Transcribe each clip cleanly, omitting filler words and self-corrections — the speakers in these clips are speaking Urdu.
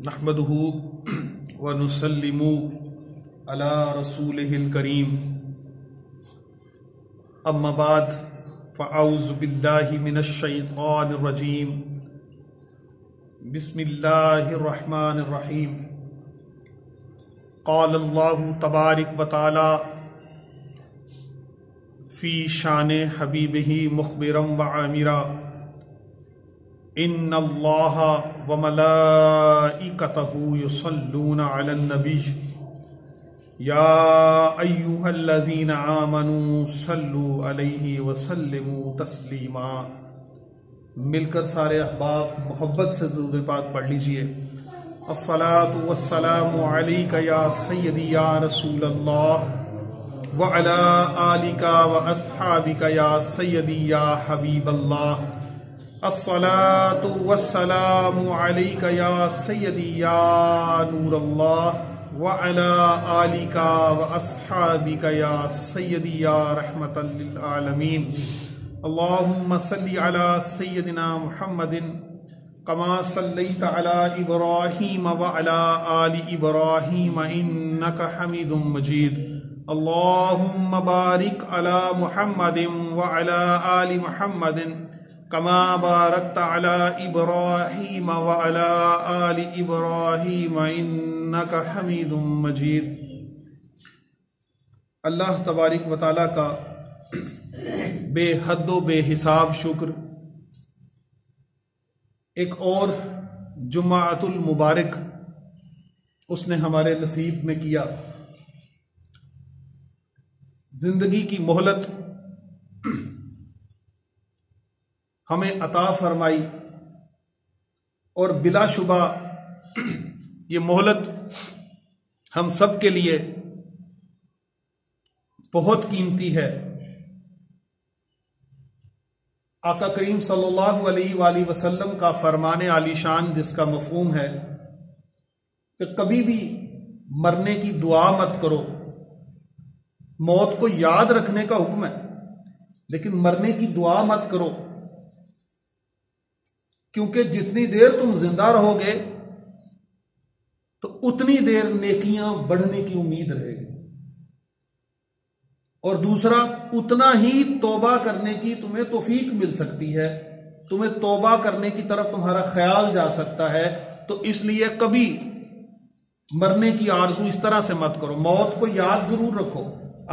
نحمده ونسلم علی رسولہ الکریم اما بعد فاعوذ باللہ من الشیطان الرجیم بسم اللہ الرحمن الرحیم قال اللہ تبارک و تعالی فی شان حبیبہ مخبرا وعامرا ان اللہ وملائکتہ یصلون علی النبی یا ایہا الذین آمنوا صلوا علیہ وسلموا تسلیما۔ مل کر سارے احباب محبت سے درود پاک پڑھ لیجئے۔ الصلاۃ والسلام علیک یا سیدی یا رسول اللہ وعلی آلک واصحابک یا سیدی یا حبیب اللہ۔ الصلاۃ والسلام علیک یا سیدی یا نور اللہ وعلی آلک واصحابک یا سیدی یا رحمۃ للعالمین۔ اللہم صلی علی سیدنا محمد کما صلیت علی ابراہیم وعلی آل ابراہیم انک حمید مجید۔ اللہم بارک علی محمد وعلی آل محمد کما بارکت علی ابراہیم وعلی آل ابراہیم انک حمید مجید۔ اللہ تبارک و تعالیٰ کا بے حد و بے حساب شکر، ایک اور جمعۃ المبارک اس نے ہمارے نصیب میں کیا، زندگی کی مہلت ہمیں عطا فرمائی، اور بلا شبہ یہ مہلت ہم سب کے لیے بہت قیمتی ہے۔ آقا کریم صلی اللہ علیہ وآلہ وسلم کا فرمان عالی شان جس کا مفہوم ہے کہ کبھی بھی مرنے کی دعا مت کرو۔ موت کو یاد رکھنے کا حکم ہے لیکن مرنے کی دعا مت کرو، کیونکہ جتنی دیر تم زندہ رہو گے تو اتنی دیر نیکیاں بڑھنے کی امید رہے گی، اور دوسرا اتنا ہی توبہ کرنے کی تمہیں توفیق مل سکتی ہے، تمہیں توبہ کرنے کی طرف تمہارا خیال جا سکتا ہے۔ تو اس لیے کبھی مرنے کی آرزو اس طرح سے مت کرو۔ موت کو یاد ضرور رکھو،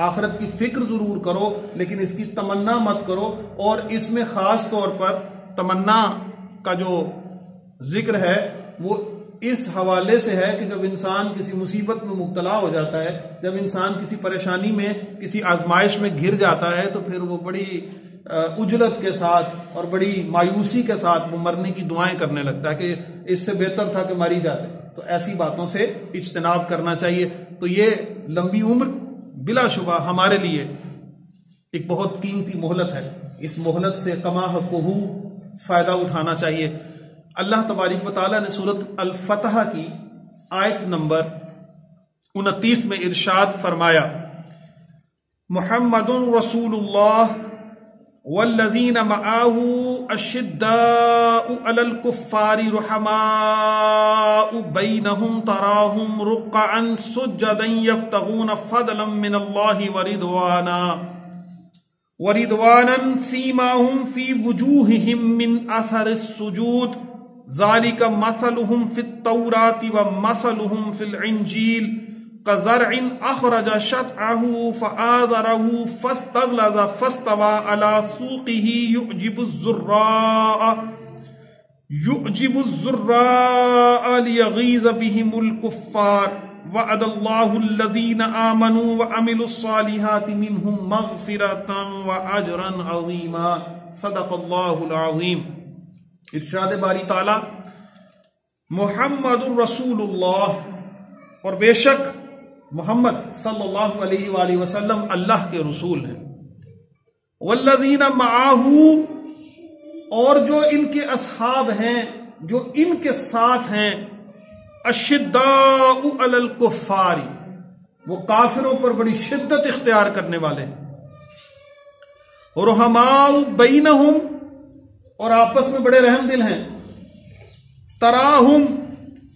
آخرت کی فکر ضرور کرو، لیکن اس کی تمنا مت کرو۔ اور اس میں خاص طور پر تمنا کا جو ذکر ہے وہ اس حوالے سے ہے کہ جب انسان کسی مصیبت میں مبتلا ہو جاتا ہے، جب انسان کسی پریشانی میں کسی آزمائش میں گر جاتا ہے، تو پھر وہ بڑی عجلت کے ساتھ اور بڑی مایوسی کے ساتھ وہ مرنے کی دعائیں کرنے لگتا ہے کہ اس سے بہتر تھا کہ ماری جاتے۔ تو ایسی باتوں سے اجتناب کرنا چاہیے۔ تو یہ لمبی عمر بلا شبہ ہمارے لیے ایک بہت قیمتی مہلت ہے، اس مہلت سے کما حقہ فائدہ اٹھانا چاہیے۔ اللہ تبارک و تعالیٰ نے سورۃ الفتح کی آیت نمبر 29 میں ارشاد فرمایا، محمد رسول اللہ والذین معہ اشداء علی الکفار رحماء بینہم تراہم رکعا سجدا یبتغون فضلا من اللہ وردوانا سیماہم فی وجوہہم من اثر السجود ذالک مثلہم فی التوراۃ ومثلہم فی الانجیل کزرع اخرج شطأہ فآزرہ فاستغلظ فاستوى علی سوقہ یعجب الزراء لیغیظ بہم الکفار وعد اللہ الذین آمنوا وعملوا الصالحات منہم مغفرۃ واجرا عظیما۔ صدق اللہ العظیم۔ ارشاد باری تعالی، محمد الرسول اللہ، اور بے شک محمد صلی اللہ علیہ وآلہ وسلم اللہ کے رسول ہیں، والذین معہ، اور جو ان کے اصحاب ہیں، جو ان کے ساتھ ہیں، اشداء علی الکفار، وہ کافروں پر بڑی شدت اختیار کرنے والے ہیں، رحماء بینہم، اور آپس میں بڑے رحم دل ہیں، تراہم،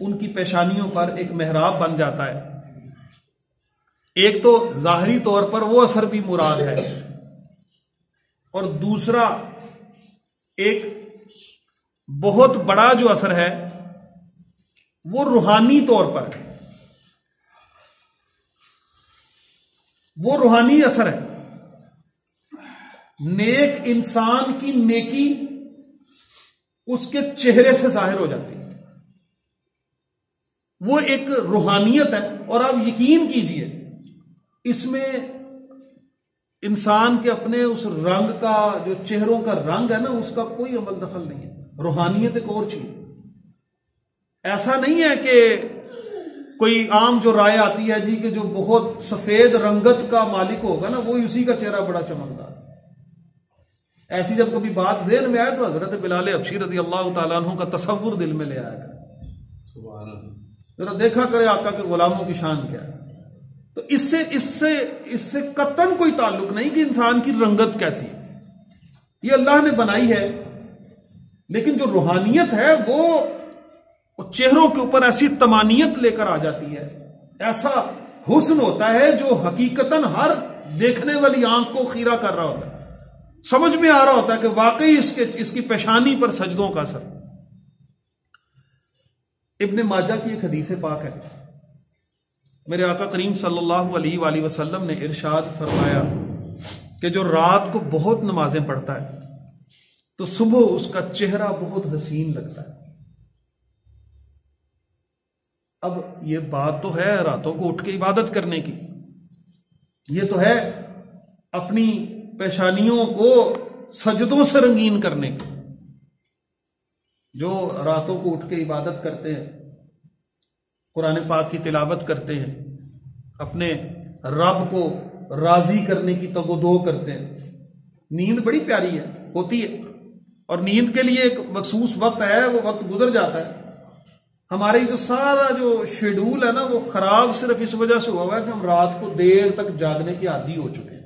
ان کی پیشانیوں پر ایک محراب بن جاتا ہے. ایک تو ظاہری طور پر وہ اثر بھی مراد ہے، اور دوسرا ایک بہت بڑا جو اثر ہے وہ روحانی طور پر ہے، وہ روحانی اثر ہے. نیک انسان کی نیکی اس کے چہرے سے ظاہر ہو جاتی ہے، وہ ایک روحانیت ہے. اور آپ یقین کیجئے اس میں انسان کے اپنے اس رنگ کا، جو چہروں کا رنگ ہے نا، اس کا کوئی عمل دخل نہیں ہے. روحانیت ایک اور چیز. ایسا نہیں ہے کہ کوئی عام جو رائے آتی ہے جی کہ جو بہت سفید رنگت کا مالک ہوگا نا وہی اسی کا چہرہ بڑا چمکدار. ایسی جب کبھی بات ذہن میں آئے تو حضرت بلال حبشی رضی اللہ تعالیٰ عنہ کا تصور دل میں لے آیا کرے، سبحان اللہ، ذرا دیکھا کرے آقا کے غلاموں کی شان کیا ہے. تو اس سے قطعاً کوئی تعلق نہیں کہ انسان کی رنگت کیسی ہے، یہ اللہ نے بنائی ہے. لیکن جو روحانیت ہے وہ چہروں کے اوپر ایسی طمانینت لے کر آ جاتی ہے، ایسا حسن ہوتا ہے جو حقیقتاً ہر دیکھنے والی آنکھ کو خیرہ کر رہا ہوتا ہے، سمجھ میں آ رہا ہوتا ہے کہ واقعی اس کی پیشانی پر سجدوں کا اثر. ابن ماجہ کی ایک حدیث پاک ہے، میرے آقا کریم صلی اللہ علیہ وآلہ وسلم نے ارشاد فرمایا کہ جو رات کو بہت نمازیں پڑھتا ہے تو صبح اس کا چہرہ بہت حسین لگتا ہے. اب یہ بات تو ہے راتوں کو اٹھ کے عبادت کرنے کی، یہ تو ہے اپنی پیشانیوں کو سجدوں سے رنگین کرنے کی. جو راتوں کو اٹھ کے عبادت کرتے ہیں، قرآن پاک کی تلاوت کرتے ہیں، اپنے رب کو راضی کرنے کی تگ و دو کرتے ہیں. نیند بڑی پیاری ہے، ہوتی ہے، اور نیند کے لیے ایک مخصوص وقت ہے، وہ وقت گزر جاتا ہے. ہمارے جو سارا جو شیڈول ہے نا وہ خراب صرف اس وجہ سے ہوا ہے کہ ہم رات کو دیر تک جاگنے کے عادی ہو چکے ہیں.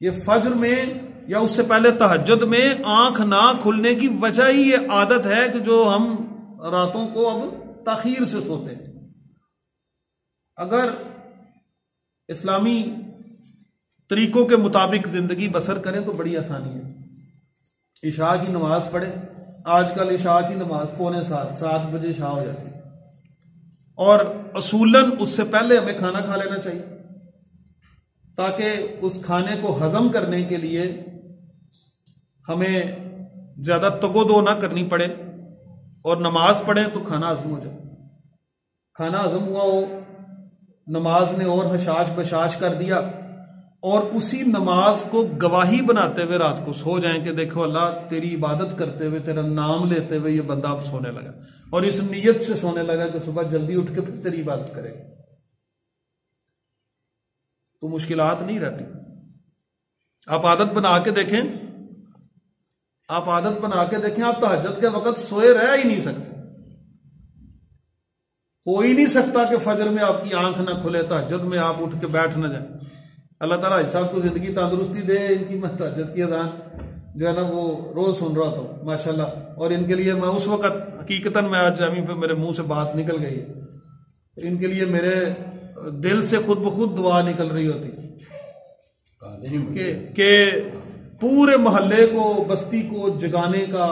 یہ فجر میں یا اس سے پہلے تہجد میں آنکھ نہ کھلنے کی وجہ ہی یہ عادت ہے کہ جو ہم راتوں کو اب تاخیر سے سوتے ہیں. اگر اسلامی طریقوں کے مطابق زندگی بسر کریں تو بڑی آسانی ہے. عشاء کی نماز پڑھیں. آج کل عشاء کی نماز 6:45 بجے عشاء ہو جاتی ہے، اور اصولاً اس سے پہلے ہمیں کھانا کھا لینا چاہیے تاکہ اس کھانے کو ہضم کرنے کے لیے ہمیں زیادہ تگ و دو نہ کرنی پڑے، اور نماز پڑھیں تو کھانا ہضم ہو جائے. کھانا ہضم ہوا ہو، نماز نے اور حشاش بشاش کر دیا، اور اسی نماز کو گواہی بناتے ہوئے رات کو سو جائیں کہ دیکھو اللہ تیری عبادت کرتے ہوئے، تیرا نام لیتے ہوئے یہ بندہ اب سونے لگا، اور اس نیت سے سونے لگا کہ صبح جلدی اٹھ کے پھر تیری عبادت کرے، تو مشکلات نہیں رہتی. آپ عادت بنا کے دیکھیں، آپ عادت بنا کے دیکھیں، آپ تہجد کے وقت سوئے رہ ہی نہیں سکتے. ہو ہی نہیں سکتا کہ فجر میں آپ کی آنکھ نہ کھلے، تہجد میں آپ اٹھ کے بیٹھ نہ جائیں. اللہ تعالیٰ حاج صاحب کو زندگی تندرستی دے. ان کی میں تہجد کی اذان جو ہے نا وہ روز سن رہا تھا ماشاءاللہ، اور ان کے لیے میں اس وقت حقیقتاً میں آج جامع پہ میرے منہ سے بات نکل گئی، ان کے لیے میرے دل سے خود بخود دعا نکل رہی ہوتی کہ پورے محلے کو، بستی کو جگانے کا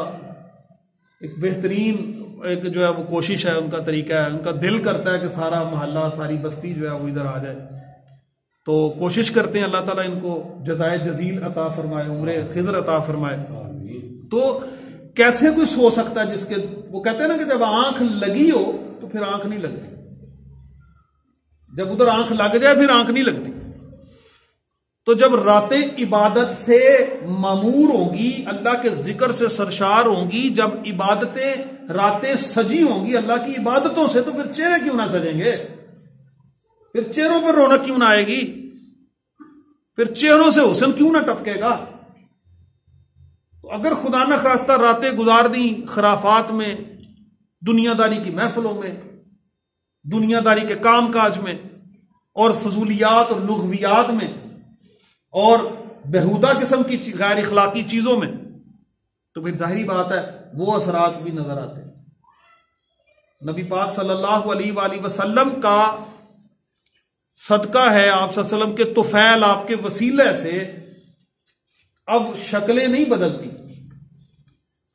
ایک بہترین ایک جو ہے وہ کوشش ہے، ان کا طریقہ ہے. ان کا دل کرتا ہے کہ سارا محلہ، ساری بستی جو ہے وہ ادھر آ جائے. تو کوشش کرتے ہیں اللہ تعالیٰ ان کو جزائے جزیل عطا فرمائے، عمر خضر عطا فرمائے. تو کیسے کوئی سو سکتا ہے جس کے، وہ کہتے ہیں نا کہ جب آنکھ لگی ہو تو پھر آنکھ نہیں لگتی، جب ادھر آنکھ لگ جائے پھر آنکھ نہیں لگتی. تو جب راتیں عبادت سے معمور ہوں گی، اللہ کے ذکر سے سرشار ہوں گی، جب عبادتیں راتیں سجی ہوں گی اللہ کی عبادتوں سے، تو پھر چہرے کیوں نہ سجیں گے؟ پھر چہروں پر رونق کیوں نہ آئے گی؟ پھر چہروں سے حسن کیوں نہ ٹپکے گا؟ تو اگر خدا نہ خواستہ راتیں گزار دیں خرافات میں، دنیا داری کی محفلوں میں، دنیا داری کے کام کاج میں، اور فضولیات اور لغویات میں، اور بہودہ قسم کی غیر اخلاقی چیزوں میں، تو پھر ظاہری بات ہے وہ اثرات بھی نظر آتے ہیں. نبی پاک صلی اللہ علیہ وآلہ وسلم کا صدقہ ہے، آپ صلی اللہ علیہ وسلم کے طفیل، آپ کے وسیلے سے اب شکلیں نہیں بدلتی،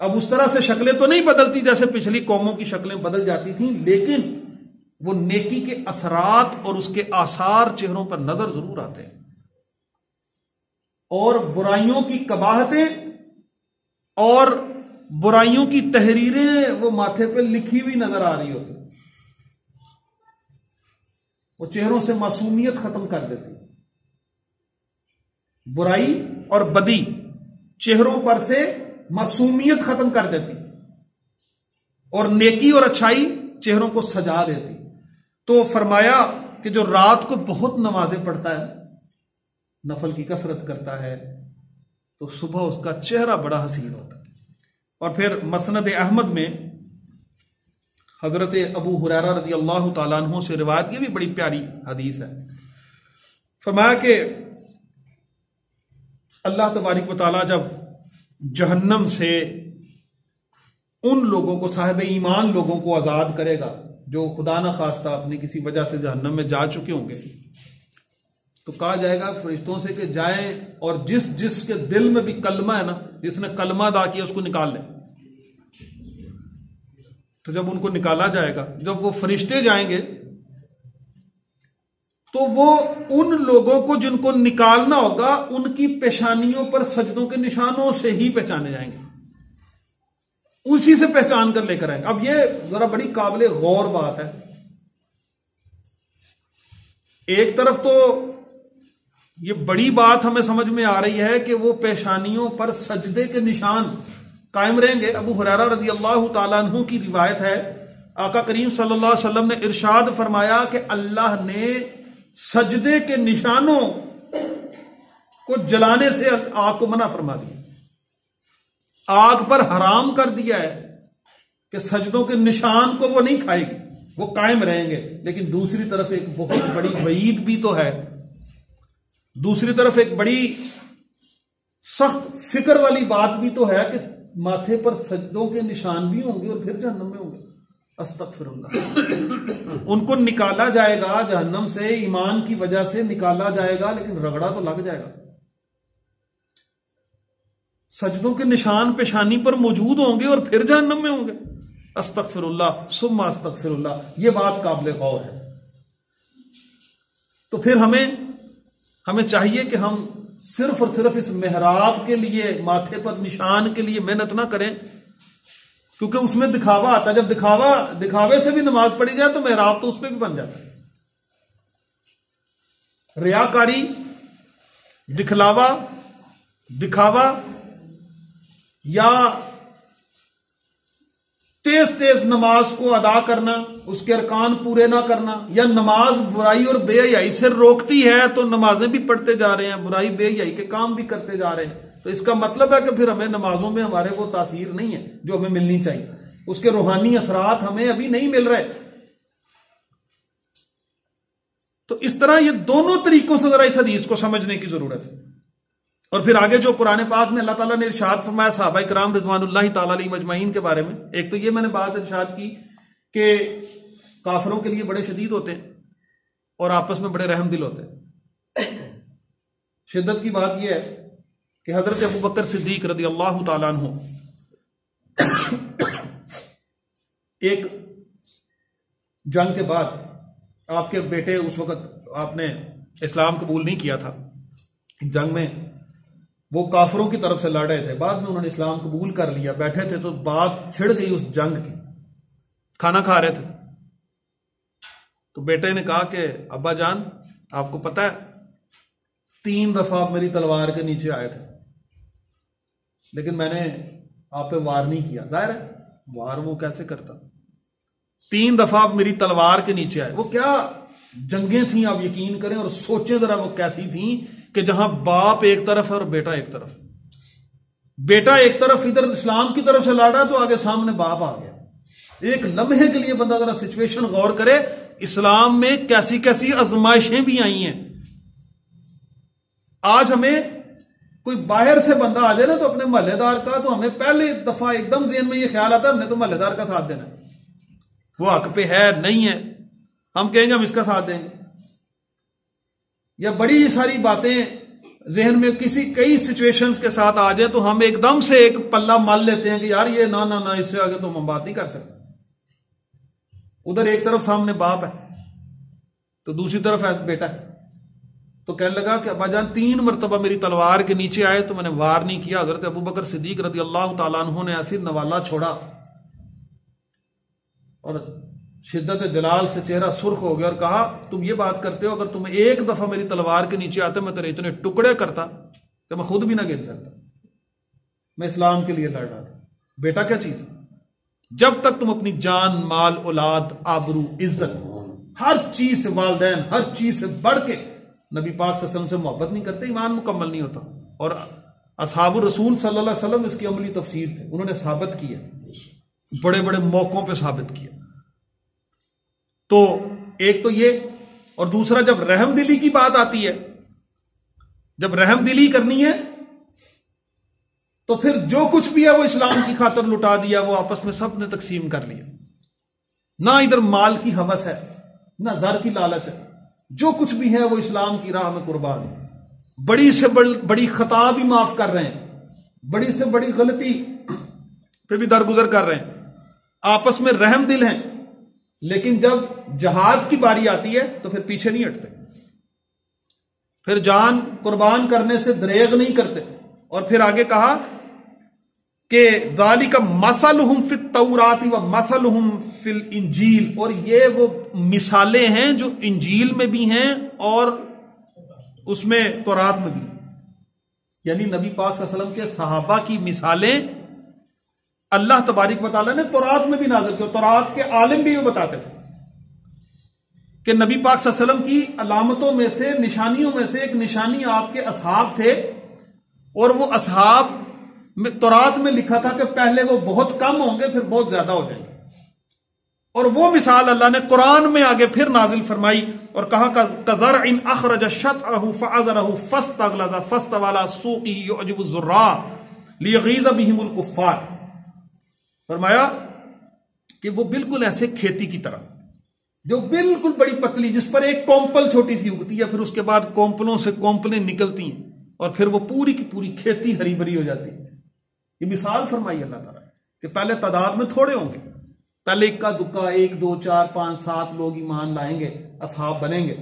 اب اس طرح سے شکلیں تو نہیں بدلتی جیسے پچھلی قوموں کی شکلیں بدل جاتی تھیں، لیکن وہ نیکی کے اثرات اور اس کے آثار چہروں پر نظر ضرور آتے ہیں، اور برائیوں کی قباحتیں اور برائیوں کی تحریریں وہ ماتھے پہ لکھی ہوئی نظر آ رہی ہوتی، وہ چہروں سے معصومیت ختم کر دیتی، برائی اور بدی چہروں پر سے معصومیت ختم کر دیتی، اور نیکی اور اچھائی چہروں کو سجا دیتی۔ تو فرمایا کہ جو رات کو بہت نمازیں پڑھتا ہے، نفل کی کثرت کرتا ہے، تو صبح اس کا چہرہ بڑا حسین ہوتا ہے۔ اور پھر مسند احمد میں حضرت ابو ہریرہ رضی اللہ تعالیٰ عنہ سے روایت، یہ بھی بڑی پیاری حدیث ہے، فرمایا کہ اللہ تبارک و تعالیٰ جب جہنم سے ان لوگوں کو، صاحب ایمان لوگوں کو آزاد کرے گا جو خدا نہ خواستہ اپنی کسی وجہ سے جہنم میں جا چکے ہوں گے، تو کہا جائے گا فرشتوں سے کہ جائیں اور جس کے دل میں بھی کلمہ ہے نا، جس نے کلمہ ادا کیا اس کو نکال لیں۔ تو جب ان کو نکالا جائے گا، جب وہ فرشتے جائیں گے تو وہ ان لوگوں کو جن کو نکالنا ہوگا ان کی پیشانیوں پر سجدوں کے نشانوں سے ہی پہچانے جائیں گے، اسی سے پہچان کر لے کر آئیں گے۔ اب یہ ذرا بڑی قابل غور بات ہے، ایک طرف تو یہ بڑی بات ہمیں سمجھ میں آ رہی ہے کہ وہ پیشانیوں پر سجدے کے نشان قائم رہیں گے۔ ابو ہریرہ رضی اللہ تعالیٰ عنہ کی روایت ہے، آقا کریم صلی اللہ علیہ وسلم نے ارشاد فرمایا کہ اللہ نے سجدے کے نشانوں کو جلانے سے آگ کو منع فرما دیا، آگ پر حرام کر دیا ہے کہ سجدوں کے نشان کو وہ نہیں کھائے گی، وہ قائم رہیں گے۔ لیکن دوسری طرف ایک بہت بڑی وعید بھی تو ہے، دوسری طرف ایک بڑی سخت فکر والی بات بھی تو ہے کہ ماتھے پر سجدوں کے نشان بھی ہوں گے اور پھر جہنم میں ہوں گے۔ استغفر اللہ۔ ان کو نکالا جائے گا جہنم سے، ایمان کی وجہ سے نکالا جائے گا، لیکن رگڑا تو لگ جائے گا، سجدوں کے نشان پیشانی پر موجود ہوں گے اور پھر جہنم میں ہوں گے۔ استغفر اللہ ثم استغفر اللہ، یہ بات قابل غور ہے۔ تو پھر ہمیں چاہیے کہ ہم صرف اور صرف اس محراب کے لیے، ماتھے پر نشان کے لیے محنت نہ کریں، کیونکہ اس میں دکھاوا آتا ہے۔ جب دکھاوے سے بھی نماز پڑھی جائے تو محراب تو اس پہ بھی بن جاتا ہے۔ ریاکاری، دکھاوا یا تیز نماز کو ادا کرنا، اس کے ارکان پورے نہ کرنا، یا نماز برائی اور بے حیائی سے روکتی ہے تو نمازیں بھی پڑھتے جا رہے ہیں، برائی بے حیائی کے کام بھی کرتے جا رہے ہیں، تو اس کا مطلب ہے کہ پھر ہمیں نمازوں میں ہمارے وہ تاثیر نہیں ہے جو ہمیں ملنی چاہیے، اس کے روحانی اثرات ہمیں ابھی نہیں مل رہے۔ تو اس طرح یہ دونوں طریقوں سے ذرا اس حدیث کو سمجھنے کی ضرورت ہے۔ اور پھر آگے جو قرآن پاک میں اللہ تعالیٰ نے ارشاد فرمایا صحابہ کرام رضوان اللہ تعالیٰ علیہ مجمعین کے بارے میں، ایک تو یہ میں نے بات ارشاد کی کہ کافروں کے لیے بڑے شدید ہوتے ہیں اور آپس میں بڑے رحم دل ہوتے ہیں۔ شدت کی بات یہ ہے کہ حضرت ابو بکر صدیق رضی اللہ تعالیٰ عنہ ایک جنگ کے بعد، آپ کے بیٹے اس وقت آپ نے اسلام قبول نہیں کیا تھا، جنگ میں وہ کافروں کی طرف سے لڑ رہے تھے، بعد میں انہوں نے اسلام قبول کر لیا، بیٹھے تھے تو بات چھڑ گئی اس جنگ کی، کھانا کھا رہے تھے تو بیٹے نے کہا کہ ابا جان آپ کو پتا ہے 3 دفعہ آپ میری تلوار کے نیچے آئے تھے، لیکن میں نے آپ پہ وار نہیں کیا۔ ظاہر ہے وار وہ کیسے کرتا، 3 دفعہ آپ میری تلوار کے نیچے آئے۔ وہ کیا جنگیں تھیں آپ یقین کریں، اور سوچیں ذرا وہ کیسی تھیں کہ جہاں باپ ایک طرف ہے اور بیٹا ایک طرف، بیٹا ایک طرف ادھر اسلام کی طرف سے لڑا تو آگے سامنے باپ آ گیا۔ ایک لمحے کے لیے بندہ ذرا سچویشن غور کرے، اسلام میں کیسی کیسی آزمائشیں بھی آئی ہیں۔ آج ہمیں کوئی باہر سے بندہ آ جائے نا تو اپنے محلے دار کا، تو ہمیں پہلی دفعہ ایک دم ذہن میں یہ خیال آتا ہے ہم نے تو محلے دار کا ساتھ دینا ہے، وہ حق پہ ہے نہیں ہے، ہم کہیں گے ہم اس کا ساتھ دیں گے، یا بڑی ساری باتیں ذہن میں کئی سچویشنز کے ساتھ آ جائیں تو ہم ایک دم سے ایک پلہ مل لیتے ہیں کہ یار یہ نہ اس سے آگے تو ہم بات نہیں کر سکتے. ادھر ایک طرف سامنے باپ ہے تو دوسری طرف بیٹا ہے، تو کہنے لگا کہ ابا جان 3 مرتبہ میری تلوار کے نیچے آئے تو میں نے وار نہیں کیا. حضرت ابو بکر صدیق رضی اللہ تعالیٰ عنہ نے ایسی نوالا چھوڑا اور شدت جلال سے چہرہ سرخ ہو گیا اور کہا تم یہ بات کرتے ہو، اگر تم ایک دفعہ میری تلوار کے نیچے آتے میں تیرے اتنے ٹکڑے کرتا کہ میں خود بھی نہ گن سکتا. میں اسلام کے لیے لڑ رہا تھا. بیٹا کیا چیز ہے؟ جب تک تم اپنی جان، مال، اولاد، آبرو، عزت، ہر چیز سے، والدین، ہر چیز سے بڑھ کے نبی پاک صلی اللہ علیہ وسلم سے محبت نہیں کرتے، ایمان مکمل نہیں ہوتا. اور اصحاب الرسول صلی اللہ علیہ وسلم اس کی عملی تفسیر تھے، انہوں نے ثابت کیا، بڑے بڑے موقعوں پہ ثابت کیا. تو ایک تو یہ، اور دوسرا جب رحم دلی کی بات آتی ہے، جب رحم دلی کرنی ہے تو پھر جو کچھ بھی ہے وہ اسلام کی خاطر لٹا دیا، وہ آپس میں سب نے تقسیم کر لیا. نہ ادھر مال کی ہوس ہے، نہ زر کی لالچ ہے، جو کچھ بھی ہے وہ اسلام کی راہ میں قربان ہے. بڑی سے بڑی خطا بھی معاف کر رہے ہیں، بڑی سے بڑی غلطی پہ بھی درگزر کر رہے ہیں، آپس میں رحم دل ہیں. لیکن جب جہاد کی باری آتی ہے تو پھر پیچھے نہیں ہٹتے، پھر جان قربان کرنے سے دریغ نہیں کرتے. اور پھر آگے کہا کہ ذالک مثلہم فی التوراۃ و مثلہم فی الانجیل، اور یہ وہ مثالیں ہیں جو انجیل میں بھی ہیں اور اس میں تورات میں بھی. یعنی نبی پاک صلی اللہ علیہ وسلم کے صحابہ کی مثالیں اللہ تبارک و تعالیٰ نے تورات میں بھی نازل کی، اور تورات کے عالم بھی یہ بتاتے تھے کہ نبی پاک صلی اللہ علیہ وسلم کی علامتوں میں سے، نشانیوں میں سے ایک نشانی آپ کے اصحاب تھے، اور وہ اصحاب میں تورات میں لکھا تھا کہ پہلے وہ بہت کم ہوں گے پھر بہت زیادہ ہو جائیں گے. اور وہ مثال اللہ نے قرآن میں آگے پھر نازل فرمائی اور کہا کَزَرْعٍ أَخْرَجَ شَطْأَهُ فَعَزَرَهُ فَاسْتَغْلَظَ فَاسْتَوَىٰ عَلَىٰ سُوقِهِ يُعْجِبُ الزُّرَّاعَ لِيَغِيظَ بِهِمُ الْكُفَّارَ. فرمایا کہ وہ بالکل ایسے کھیتی کی طرح جو بالکل بڑی پتلی، جس پر ایک کومپل چھوٹی سی اگتی ہے، پھر اس کے بعد کومپلوں سے کومپلیں نکلتی ہیں اور پھر وہ پوری کی پوری کھیتی ہری بھری ہو جاتی ہے. یہ مثال فرمائی اللہ تعالیٰ کہ پہلے تعداد میں تھوڑے ہوں گے، پہلے اکا دکا 1 2 4 5 7 لوگ ایمان لائیں گے، اصحاب بنیں گے.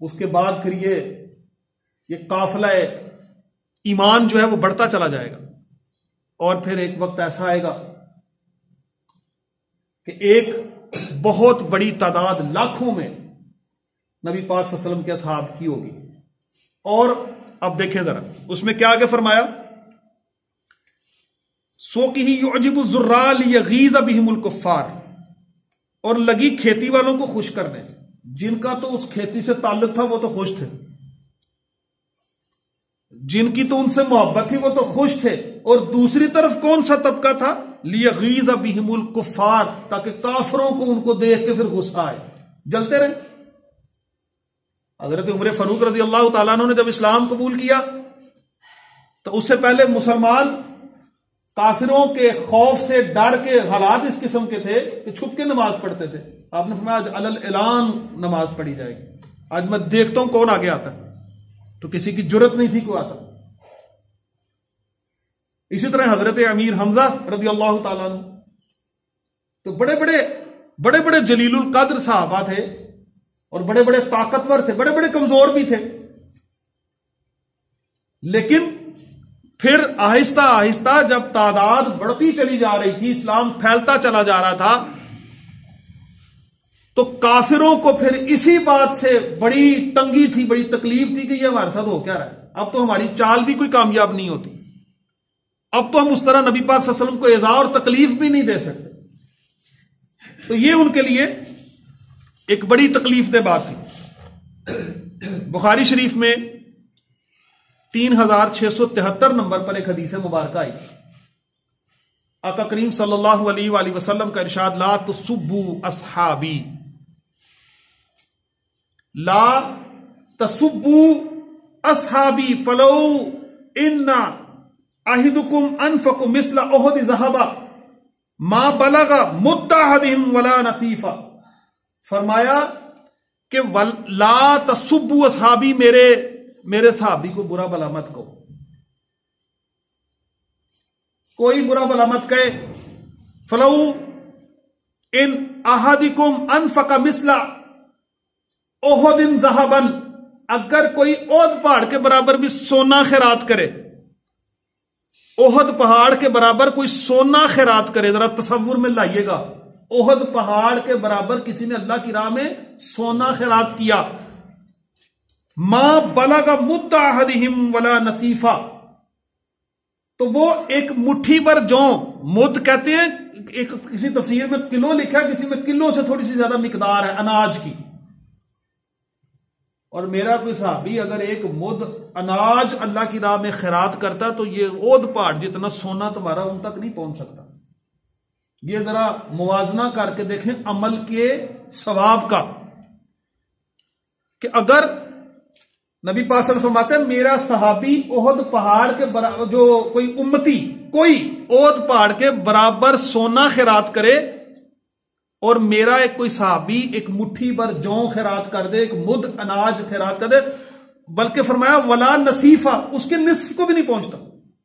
اس کے بعد پھر یہ قافلہ ایمان جو ہے وہ بڑھتا چلا جائے گا، اور پھر ایک وقت ایسا آئے گا کہ ایک بہت بڑی تعداد لاکھوں میں نبی پاک صلی اللہ علیہ وسلم کے اصحاب کی ہوگی. اور اب دیکھیں ذرا اس میں کیا آگے فرمایا، سوقہ یعجب الزراء لیغیظ بہم الکفار، اور لگی کھیتی والوں کو خوش کرنے، جن کا تو اس کھیتی سے تعلق تھا وہ تو خوش تھے، جن کی تو ان سے محبت تھی وہ تو خوش تھے. اور دوسری طرف کون سا طبقہ تھا، لیغیظ بہم الکفار، تاکہ کافروں کو ان کو دیکھ کے پھر غصہ آئے، جلتے رہے. حضرت عمر فاروق رضی اللہ تعالیٰ عنہ نے جب اسلام قبول کیا تو اس سے پہلے مسلمان کافروں کے خوف سے، ڈر کے حالات اس قسم کے تھے کہ چھپ کے نماز پڑھتے تھے. آپ نے فرمایا آج علی الاعلان نماز پڑھی جائے گی، آج میں دیکھتا ہوں کون آگے آتا ہے، تو کسی کی جرت نہیں تھی کوئی آتا. اسی طرح حضرت امیر حمزہ رضی اللہ تعالیٰ عنہ تو بڑے بڑے جلیل القدر صحابہ تھے، اور بڑے بڑے طاقتور تھے، بڑے بڑے کمزور بھی تھے. لیکن پھر آہستہ آہستہ جب تعداد بڑھتی چلی جا رہی تھی، اسلام پھیلتا چلا جا رہا تھا، تو کافروں کو پھر اسی بات سے بڑی تنگی تھی، بڑی تکلیف تھی کہ یہ ہمارے ساتھ ہو کیا رہا ہے، اب تو ہماری چال بھی کوئی کامیاب نہیں ہوتی، اب تو ہم اس طرح نبی پاک صلی اللہ علیہ وسلم کو ایذا اور تکلیف بھی نہیں دے سکتے. تو یہ ان کے لیے ایک بڑی تکلیف دہ بات تھی. بخاری شریف میں 3673 نمبر پر ایک حدیث مبارکہ آئی. آقا کریم صلی اللہ علیہ وآلہ وسلم کا ارشاد، لا تسبوا اصحابی، لا تسبوا اصحابی فلو ان احدکم انفق مثل احد ذهبا ما بلغ متحدہم ولا نصیفا، فرمایا کہ لا تسبوا اصحابی، میرے صحابی کو برا بلا مت کہو، کوئی برا بلا مت کہے. فلو ان احدکم انفق مثل احد ذهبا، اگر کوئی احد پہاڑ کے برابر بھی سونا خیرات کرے، احد پہاڑ کے برابر کوئی سونا خیرات کرے، ذرا تصور میں لائیے گا، احد پہاڑ کے برابر کسی نے اللہ کی راہ میں سونا خیرات کیا، ما بلغ مد احدہم ولا نصیفا، تو وہ ایک مٹھی بھر جوں، مد کہتے ہیں، ایک کسی تفسیر میں کلو لکھا ہے، کسی میں کلو سے تھوڑی سی زیادہ مقدار ہے اناج کی، اور میرا کوئی صحابی اگر ایک مد اناج اللہ کی راہ میں خیرات کرتا تو یہ احد پہاڑ جتنا سونا تمہارا ان تک نہیں پہنچ سکتا. یہ ذرا موازنہ کر کے دیکھیں عمل کے ثواب کا، کہ اگر نبی پاک صلی اللہ علیہ وسلم فرماتے ہیں میرا صحابی احد پہاڑ کے برابر، جو کوئی امتی کوئی احد پہاڑ کے برابر سونا خیرات کرے، اور میرا ایک کوئی صحابی ایک مٹھی بھر جوں خیرات کر دے، ایک مد اناج خیرات کر دے، بلکہ فرمایا ولا نصیفا، اس کے نصف کو بھی نہیں پہنچتا،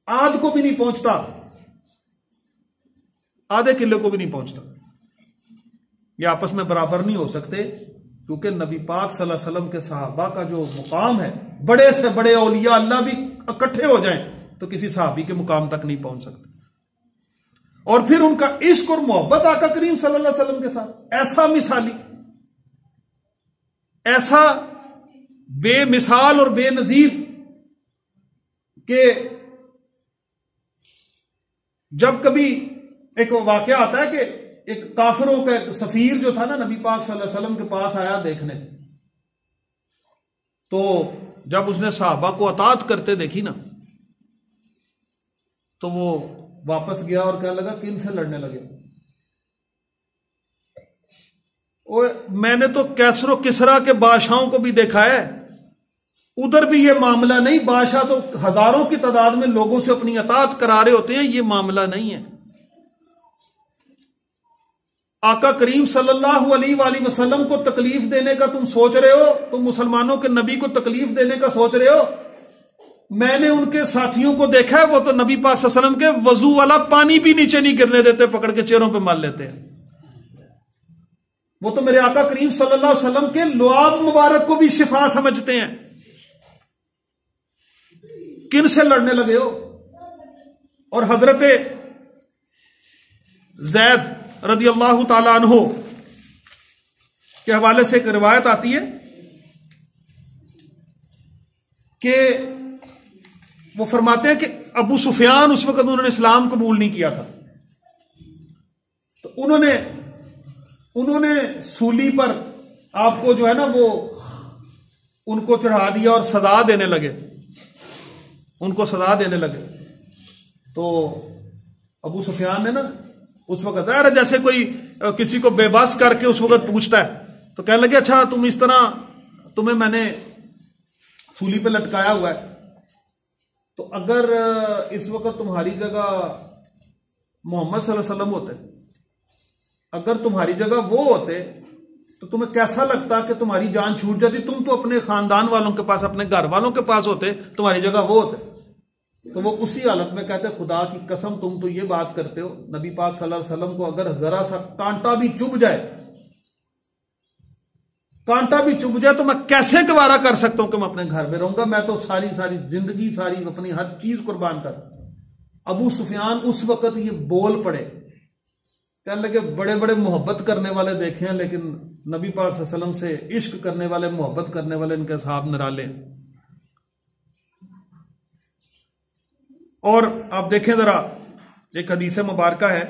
آدھ کو بھی نہیں پہنچتا، آدھے کلو کو بھی نہیں پہنچتا. یہ آپس میں برابر نہیں ہو سکتے، کیونکہ نبی پاک صلی اللہ علیہ وسلم کے صحابہ کا جو مقام ہے، بڑے سے بڑے اولیاء اللہ بھی اکٹھے ہو جائیں تو کسی صحابی کے مقام تک نہیں پہنچ سکتے. اور پھر ان کا عشق اور محبت آقا کریم صلی اللہ علیہ وسلم کے ساتھ ایسا مثالی، ایسا بے مثال اور بے نظیر، کہ جب کبھی ایک واقعہ آتا ہے کہ ایک کافروں کا ایک سفیر جو تھا نا نبی پاک صلی اللہ علیہ وسلم کے پاس آیا دیکھنے، تو جب اس نے صحابہ کو اطاعت کرتے دیکھی نا تو وہ واپس گیا اور کہنے لگا کن سے لڑنے لگے، میں نے تو کیسر و کسرا کے بادشاہوں کو بھی دیکھا ہے، ادھر بھی یہ معاملہ نہیں، بادشاہ تو ہزاروں کی تعداد میں لوگوں سے اپنی اطاعت کرا رہے ہوتے ہیں، یہ معاملہ نہیں ہے. آقا کریم صلی اللہ علیہ وآلہ وسلم کو تکلیف دینے کا تم سوچ رہے ہو، تم مسلمانوں کے نبی کو تکلیف دینے کا سوچ رہے ہو، میں نے ان کے ساتھیوں کو دیکھا ہے، وہ تو نبی پاک صلی اللہ علیہ وسلم کے وضو والا پانی بھی نیچے نہیں گرنے دیتے، پکڑ کے چہروں پہ مال لیتے ہیں. وہ تو میرے آقا کریم صلی اللہ علیہ وسلم کے لعاب مبارک کو بھی شفا سمجھتے ہیں. کن سے لڑنے لگے ہو؟ اور حضرت زید رضی اللہ تعالی عنہ کے حوالے سے ایک روایت آتی ہے کہ وہ فرماتے ہیں کہ ابو سفیان اس وقت انہوں نے اسلام قبول نہیں کیا تھا، تو انہوں نے سولی پر آپ کو جو ہے نا وہ ان کو چڑھا دیا اور سزا دینے لگے، ان کو سزا دینے لگے. تو ابو سفیان نے نا اس وقت جیسے کوئی کسی کو بے بس کر کے اس وقت پوچھتا ہے تو کہنے لگے اچھا تم اس طرح، تمہیں میں نے سولی پہ لٹکایا ہوا ہے، تو اگر اس وقت تمہاری جگہ محمد صلی اللہ علیہ وسلم ہوتے، اگر تمہاری جگہ وہ ہوتے تو تمہیں کیسا لگتا کہ تمہاری جان چھوٹ جاتی؟ تم تو اپنے خاندان والوں کے پاس، اپنے گھر والوں کے پاس ہوتے، تمہاری جگہ وہ ہوتے. تو وہ اسی حالت میں کہتے خدا کی قسم تم تو یہ بات کرتے ہو، نبی پاک صلی اللہ علیہ وسلم کو اگر ذرا سا کانٹا بھی چبھ جائے، کانٹا بھی چبھ جائے تو میں کیسے گوارا کر سکتا ہوں کہ میں اپنے گھر میں رہوں گا، میں تو ساری زندگی ساری اپنی ہر چیز قربان کر. ابو سفیان اس وقت یہ بول پڑے، کہنے لگے بڑے بڑے محبت کرنے والے دیکھے ہیں لیکن نبی پاک صلی اللہ علیہ وسلم سے عشق کرنے والے، محبت کرنے والے ان کے اصحاب نرالے. اور آپ دیکھیں ذرا ایک حدیث مبارکہ ہے،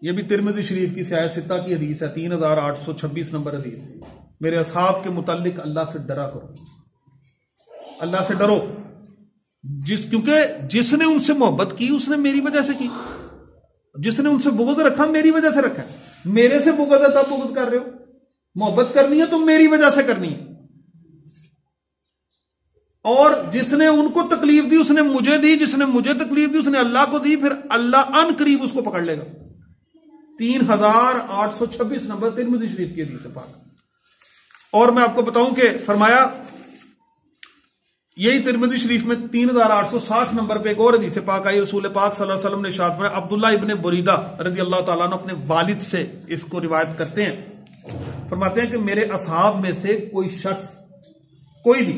یہ بھی ترمذی شریف کی سیاہ ستہ کی حدیث ہے، 3826 نمبر حدیث. میرے اصحاب کے متعلق اللہ سے ڈرا کرو، اللہ سے ڈرو، کیونکہ جس نے ان سے محبت کی اس نے میری وجہ سے کی، جس نے ان سے بغض رکھا میری وجہ سے رکھا. میرے سے بغض ہے تب بغض کر رہے ہو، محبت کرنی ہے تو میری وجہ سے کرنی ہے. اور جس نے ان کو تکلیف دی اس نے مجھے دی، جس نے مجھے تکلیف دی اس نے اللہ کو دی، پھر اللہ ان قریب اس کو پکڑ لے گا۔ 3826 نمبر ترمذی شریف کی حدیث پاک۔ اور میں آپ کو بتاؤں کہ فرمایا یہی ترمذی شریف میں 3860 نمبر پہ ایک اور حدیث پاک آئی، رسول پاک صلی اللہ علیہ وسلم نے ارشاد فرمایا، عبداللہ ابن بریدہ رضی اللہ تعالیٰ عنہ اپنے والد سے اس کو روایت کرتے ہیں، فرماتے ہیں کہ میرے اصحاب میں سے کوئی شخص، کوئی بھی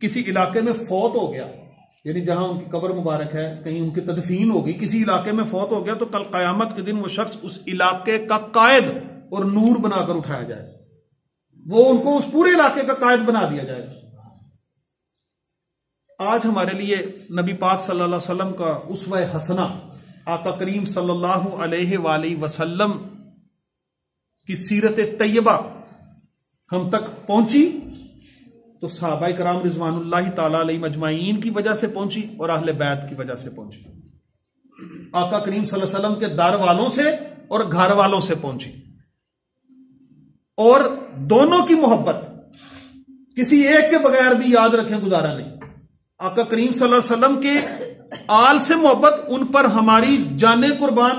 کسی علاقے میں فوت ہو گیا، یعنی جہاں ان کی قبر مبارک ہے کہیں ان کی تدفین ہو گئی، کسی علاقے میں فوت ہو گیا تو کل قیامت کے دن وہ شخص اس علاقے کا قائد اور نور بنا کر اٹھایا جائے، وہ ان کو اس پورے علاقے کا قائد بنا دیا جائے۔ آج ہمارے لیے نبی پاک صلی اللہ علیہ وسلم کا اسوہ حسنہ آقا کریم صلی اللہ علیہ وآلہ وسلم کی سیرت طیبہ ہم تک پہنچی تو صحابہ کرام رضوان اللہ تعالی علیہم اجمعین کی وجہ سے پہنچی اور اہل بیت کی وجہ سے پہنچی، آقا کریم صلی اللہ علیہ وسلم کے دار والوں سے اور گھر والوں سے پہنچی، اور دونوں کی محبت کسی ایک کے بغیر بھی یاد رکھیں گزارا نہیں۔ آقا کریم صلی اللہ علیہ وسلم کے آل سے محبت، ان پر ہماری جانیں قربان،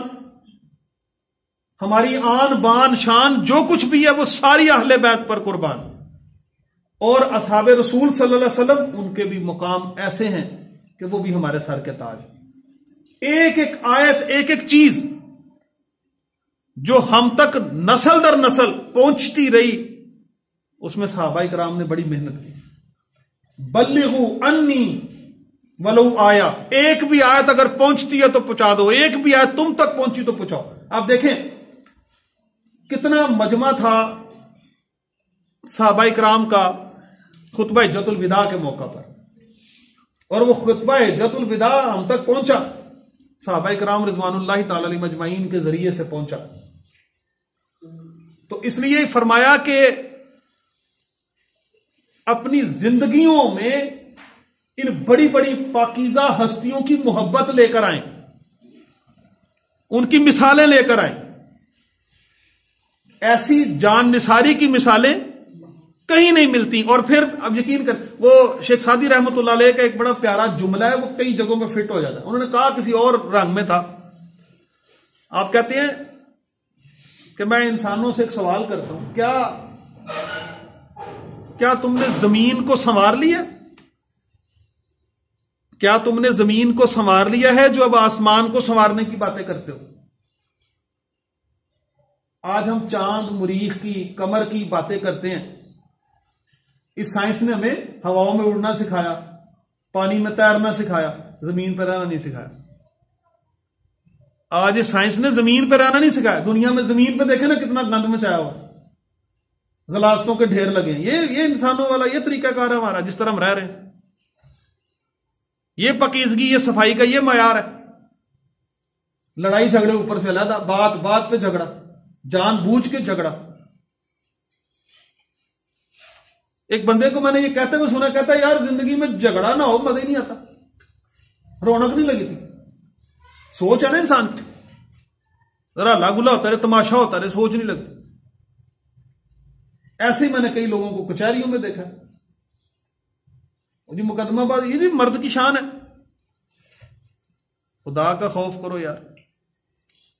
ہماری آن بان شان جو کچھ بھی ہے وہ ساری اہل بیت پر قربان، اور اصحاب رسول صلی اللہ علیہ وسلم ان کے بھی مقام ایسے ہیں کہ وہ بھی ہمارے سر کے تاج۔ ایک ایک آیت، ایک ایک چیز جو ہم تک نسل در نسل پہنچتی رہی اس میں صحابہ کرام نے بڑی محنت کی۔ بلغوا انی ولو آیا، ایک بھی آیت اگر پہنچتی ہے تو پہنچا دو، ایک بھی آیت تم تک پہنچی تو پہنچاؤ۔ آپ دیکھیں کتنا مجمع تھا صحابہ کرام کا خطبہ حجۃ الوداع کے موقع پر، اور وہ خطبہ حجۃ الوداع ہم تک پہنچا، صحابہ کرام رضوان اللہ تعالی علیہم اجمعین کے ذریعے سے پہنچا۔ تو اس لیے فرمایا کہ اپنی زندگیوں میں ان بڑی بڑی پاکیزہ ہستیوں کی محبت لے کر آئیں، ان کی مثالیں لے کر آئیں۔ ایسی جان نثاری کی مثالیں کہیں نہیں ملتی۔ اور پھر اب یقین کر، وہ شیخ سعدی رحمۃ اللہ علیہ کا ایک بڑا پیارا جملہ ہے، وہ کئی جگہوں میں فٹ ہو جاتا ہے۔ انہوں نے کہا کسی اور رنگ میں تھا، آپ کہتے ہیں کہ میں انسانوں سے ایک سوال کرتا ہوں، کیا تم نے زمین کو سنوار لیا؟ کیا تم نے زمین کو سنوار لیا ہے جو اب آسمان کو سنوارنے کی باتیں کرتے ہو؟ آج ہم چاند، مریخ کی، قمر کی باتیں کرتے ہیں۔ اس سائنس نے ہمیں ہواؤں میں اڑنا سکھایا، پانی میں تیرنا سکھایا، زمین پہ رہنا نہیں سکھایا۔ آج اس سائنس نے زمین پہ رہنا نہیں سکھایا۔ دنیا میں زمین پہ دیکھیں نا کتنا گند مچایا ہوا، غلاستوں کے ڈھیر لگے ہیں۔ یہ انسانوں والا یہ طریقہ کار ہے ہمارا، جس طرح ہم رہ رہے ہیں۔ یہ پاکیزگی، یہ صفائی کا یہ معیار ہے۔ لڑائی جھگڑے اوپر سے علیحدہ، بات بات پہ جھگڑا، جان بوجھ کے جھگڑا۔ ایک بندے کو میں نے یہ کہتے ہوئے سنا، کہتا ہے یار زندگی میں جھگڑا نہ ہو مزہ ہی نہیں آتا، رونق نہیں لگی تھی۔ سوچ ہے نا انسان کی، ذرا ہلا گلا ہوتا رہے، تماشا ہوتا رہے، سوچ نہیں لگتی۔ ایسے ہی میں نے کئی لوگوں کو کچہریوں میں دیکھا، جی مقدمہ باز، یہ مرد کی شان ہے۔ خدا کا خوف کرو یار۔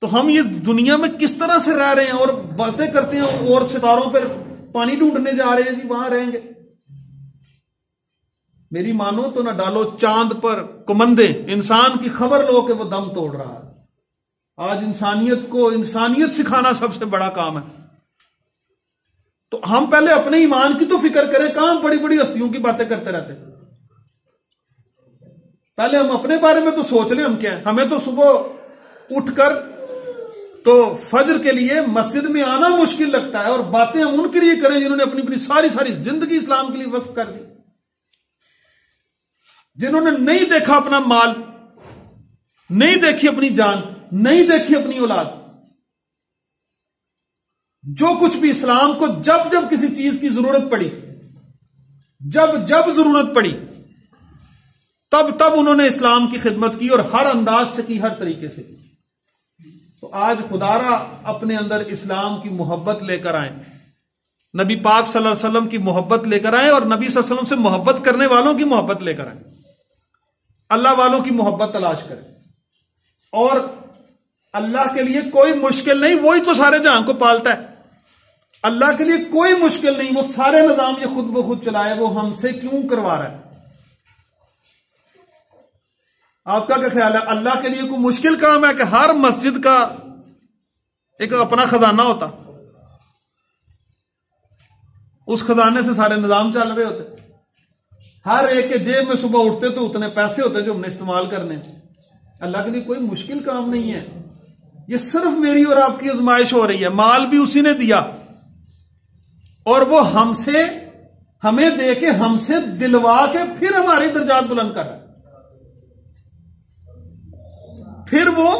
تو ہم یہ دنیا میں کس طرح سے رہ رہے ہیں اور باتیں کرتے ہیں، اور ستاروں پر پانی ڈھونڈنے جا رہے ہیں، جی وہاں رہیں گے۔ میری مانو تو نہ ڈالو چاند پر کمندے، انسان کی خبر لو کہ وہ دم توڑ رہا ہے۔ آج انسانیت کو انسانیت سکھانا سب سے بڑا کام ہے۔ تو ہم پہلے اپنے ایمان کی تو فکر کریں، کہاں بڑی بڑی ہستیوں کی باتیں کرتے رہتے۔ پہلے ہم اپنے بارے میں تو سوچ لیں ہم کیا ہیں۔ ہمیں تو صبح اٹھ کر تو فجر کے لیے مسجد میں آنا مشکل لگتا ہے، اور باتیں ہم ان کے لیے کریں جنہوں نے اپنی اپنی ساری زندگی اسلام کے لیے وقف کر دی، جنہوں نے نہیں دیکھا اپنا مال، نہیں دیکھی اپنی جان، نہیں دیکھی اپنی اولاد۔ جو کچھ بھی اسلام کو جب جب کسی چیز کی ضرورت پڑی، جب ضرورت پڑی، تب انہوں نے اسلام کی خدمت کی، اور ہر انداز سے کی، ہر طریقے سے کی۔ تو آج خدا را اپنے اندر اسلام کی محبت لے کر آئیں، نبی پاک صلی اللہ علیہ وسلم کی محبت لے کر آئیں اور نبی صلی اللہ علیہ وسلم سے محبت کرنے والوں کی محبت لے کر آئیں، اللہ والوں کی محبت تلاش کریں، اور اللہ کے لیے کوئی مشکل نہیں، وہی تو سارے جہاں کو پالتا ہے، اللہ کے لیے کوئی مشکل نہیں، وہ سارے نظام یہ خود بخود چلائے، وہ ہم سے کیوں کروا رہا ہے؟ آپ کا کیا خیال ہے؟ اللہ کے لیے کوئی مشکل کام ہے کہ ہر مسجد کا ایک اپنا خزانہ ہوتا، اس خزانے سے سارے نظام چل رہے ہوتے، ہر ایک کے جیب میں صبح اٹھتے تو اتنے پیسے ہوتے جو ہم نے استعمال کرنے؟ اللہ کے لیے کوئی مشکل کام نہیں ہے، یہ صرف میری اور آپ کی آزمائش ہو رہی ہے، مال بھی اسی نے دیا اور وہ ہم سے، ہمیں دے کے ہم سے دلوا کے پھر ہماری درجات بلند کر رہا ہے، پھر وہ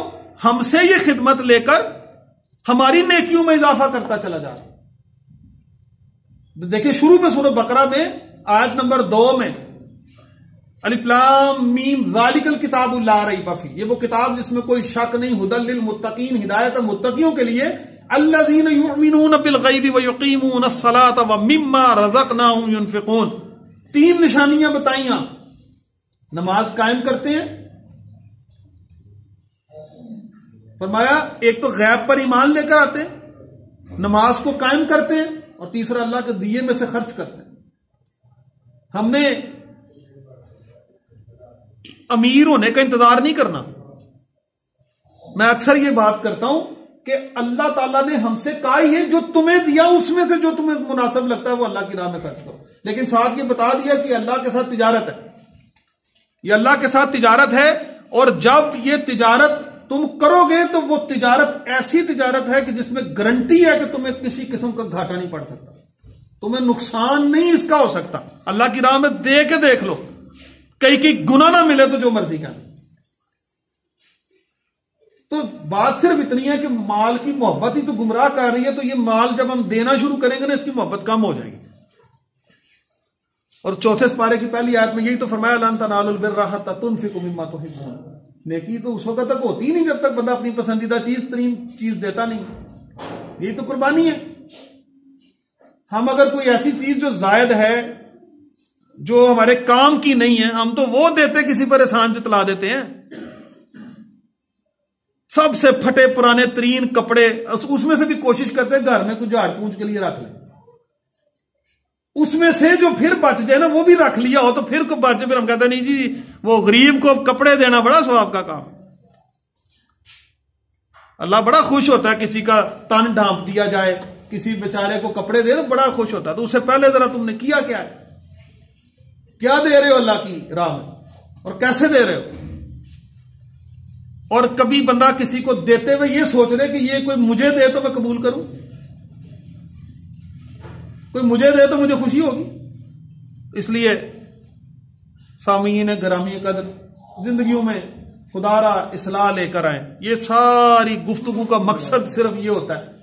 ہم سے یہ خدمت لے کر ہماری نیکیوں میں اضافہ کرتا چلا جا رہا ہے۔ دیکھیں شروع میں سورۃ بقرہ میں آیت نمبر 2 میں الف لام میم ذالک الکتاب لا ریب فیہ، یہ وہ کتاب جس میں کوئی شک نہیں، ھدی للمتقین، ہدایت متقیوں کے لیے، الذین یؤمنون بالغیب ویقیمون الصلاۃ ومما رزقناہم ینفقون، 3 نشانیاں بتائیاں، نماز قائم کرتے ہیں، فرمایا ایک تو غیب پر ایمان لے کر آتے ہیں، نماز کو قائم کرتے ہیں، اور تیسرا اللہ کے دیے میں سے خرچ کرتے ہیں۔ ہم نے امیر ہونے کا انتظار نہیں کرنا، میں اکثر یہ بات کرتا ہوں کہ اللہ تعالیٰ نے ہم سے کہا یہ جو تمہیں دیا اس میں سے جو تمہیں مناسب لگتا ہے وہ اللہ کی راہ میں خرچ کرو، لیکن ساتھ یہ بتا دیا کہ اللہ کے ساتھ تجارت ہے، یہ اللہ کے ساتھ تجارت ہے، اور جب یہ تجارت تم کرو گے تو وہ تجارت ایسی تجارت ہے کہ جس میں گارنٹی ہے کہ تمہیں کسی قسم کا گھاٹا نہیں پڑ سکتا، تمہیں نقصان نہیں اس کا ہو سکتا، اللہ کی راہ میں دے کے دیکھ لو، کئی گناہ نہ ملے تو جو مرضی کا۔ تو بات صرف اتنی ہے کہ مال کی محبت ہی تو گمراہ کر رہی ہے، تو یہ مال جب ہم دینا شروع کریں گے نا اس کی محبت کم ہو جائے گی۔ اور 4 سپارے کی پہلی آیت میں یہی تو فرمایا لن تنالوا البر حتى تنفقوا مما تحبون، نیکی تو اس وقت تک ہوتی ہی نہیں جب تک بندہ اپنی پسندیدہ ترین چیز دیتا نہیں، یہی تو قربانی ہے۔ ہم اگر کوئی ایسی چیز جو زائد ہے، جو ہمارے کام کی نہیں ہے، ہم تو وہ دیتے کسی پر احسان جتلا دیتے ہیں، سب سے پھٹے پرانے ترین کپڑے، اس میں سے بھی کوشش کرتے ہیں گھر میں کچھ جھاڑ پونچھ کے لیے رکھ لیں، اس میں سے جو پھر بچ جائے نا وہ بھی رکھ لیا ہو تو پھر کو بچ جائے، پھر ہم کہتے ہیں نہیں جی وہ غریب کو کپڑے دینا بڑا ثواب کا کام، اللہ بڑا خوش ہوتا ہے کسی کا تن ڈھانپ دیا جائے، کسی بیچارے کو کپڑے دے تو بڑا خوش ہوتا ہے، تو اس سے پہلے ذرا تم نے کیا کیا ہے، کیا دے رہے ہو اللہ کی راہ میں اور کیسے دے رہے ہو؟ اور کبھی بندہ کسی کو دیتے ہوئے یہ سوچ رہے کہ یہ کوئی مجھے دے تو میں قبول کروں، کوئی مجھے دے تو مجھے خوشی ہوگی۔ اس لیے سامعین گرامی قدر، زندگیوں میں خدا را اصلاح لے کر آئیں، یہ ساری گفتگو کا مقصد صرف یہ ہوتا ہے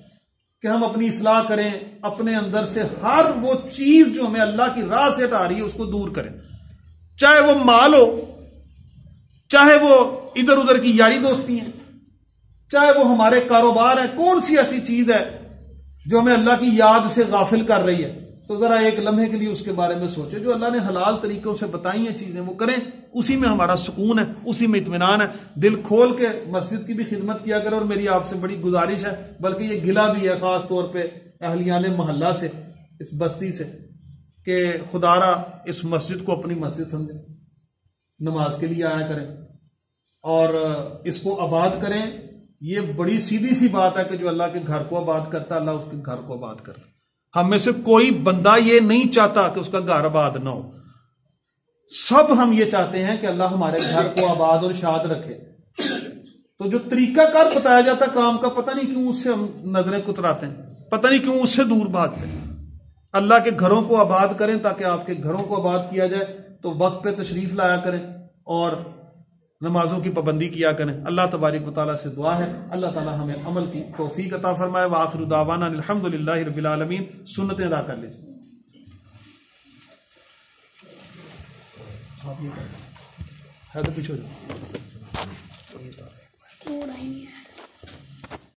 کہ ہم اپنی اصلاح کریں، اپنے اندر سے ہر وہ چیز جو ہمیں اللہ کی راہ سے ہٹا رہی ہے اس کو دور کریں، چاہے وہ مال ہو، چاہے وہ ادھر ادھر کی یاری دوستی ہیں، چاہے وہ ہمارے کاروبار ہے، کون سی ایسی چیز ہے جو ہمیں اللہ کی یاد سے غافل کر رہی ہے، تو ذرا ایک لمحے کے لیے اس کے بارے میں سوچے، جو اللہ نے حلال طریقوں سے بتائی ہیں چیزیں وہ کریں، اسی میں ہمارا سکون ہے، اسی میں اطمینان ہے۔ دل کھول کے مسجد کی بھی خدمت کیا کرے، اور میری آپ سے بڑی گزارش ہے، بلکہ یہ گلہ بھی ہے خاص طور پہ اہلیان محلہ سے، اس بستی سے، کہ خدا را اس مسجد کو اپنی مسجد سمجھیں، نماز کے لیے آیا کریں اور اس کو آباد کریں۔ یہ بڑی سیدھی سی بات ہے کہ جو اللہ کے گھر کو آباد کرتا ہے اللہ اس کے گھر کو آباد کرتا ہے۔ ہم میں سے کوئی بندہ یہ نہیں چاہتا کہ اس کا گھر آباد نہ ہو، سب ہم یہ چاہتے ہیں کہ اللہ ہمارے گھر کو آباد اور شاد رکھے۔ تو جو طریقہ کار بتایا جاتا ہے کام کا، پتہ نہیں کیوں اس سے ہم نظریں کتراتے ہیں، پتہ نہیں کیوں اس سے دور بھاگتے ہیں۔ اللہ کے گھروں کو آباد کریں تاکہ آپ کے گھروں کو آباد کیا جائے، تو وقت پہ تشریف لایا کریں اور نمازوں کی پابندی کیا کریں۔ اللہ تبارک و تعالیٰ سے دعا ہے اللہ تعالیٰ ہمیں عمل کی توفیق عطا فرمائے۔ وآخر دعوانا الحمدللہ رب العالمین۔ سنتیں ادا کر لیجیے۔ آپ یہ ہے تو پیچھے ہو جاؤ۔